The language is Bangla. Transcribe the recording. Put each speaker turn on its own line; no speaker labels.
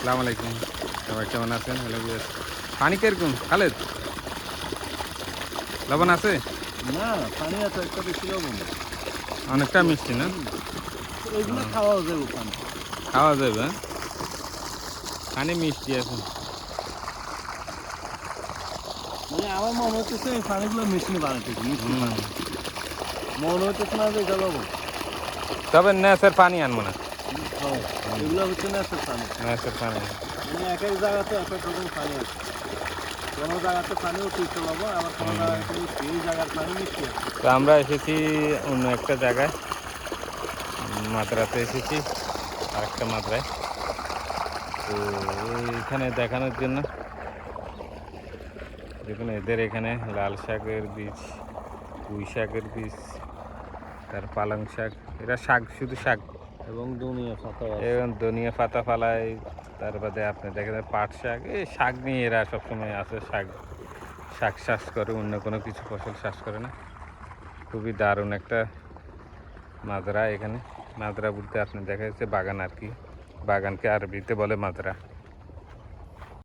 আসসালামু আলাইকুম। সবাই কেমন আছেন? Hello viewers. পানি কিরকম খালেদ? লবণ আছে?
না, পানি এত একটা বেশি লবণ না।
অনেকটা মিষ্টি না?
হুম, এগুলো খাওয়াও যাবে পানি।
খাওয়া যাবে, হ্যাঁ? পানি মিষ্টি আছে।
মানে আমার মনে হচ্ছে এই পানিগুলো মেশিনে বানাইতেছে, মিষ্টি
হুম।
পানি। মনে হইতেছে না যে এটা লবণ।
তবে ন্যাসের পানি আনবো না।
হ্যাঁ, এগুলো হচ্ছে ন্যাসের পানি।
ন্যাসের পানি।
মানে এক এক জায়গাতে এক এক রকম পানি আছে। কোনো জায়গাতে পানি অতিরিক্ত লবণ, আবার কোনো
হুম।
জায়গাতে মিষ্টি। এই জায়গার পানি মিষ্টি আছে।
তো আমরা এসেছি অন্য একটা জায়গায়। মাদ্রাতে এসেছি, আরেকটা মাদ্রায়। তো এইখানে দেখানোর জন্য দেখুন এদের এখানে লাল শাকের বীজ, পুঁই শাকের বীজ, তার পালং শাক, এরা শাক শুধু শাক
এবং দুনিয়া পাতা আছে।
এবং ধনিয়া পাতা ফালায়। তার বাদে আপনি দেখেন পাট শাক, এই শাক নিয়ে এরা সবসময় আছে। শাক শাক চাষ করে, অন্য কোনো কিছু ফসল চাষ করে না। খুবই দারুণ একটা মাজরা এখানে। মাজরা বলতে আপনি দেখা যাচ্ছে বাগান আর কি, বাগানকে আরবিতে বলে মাজরা।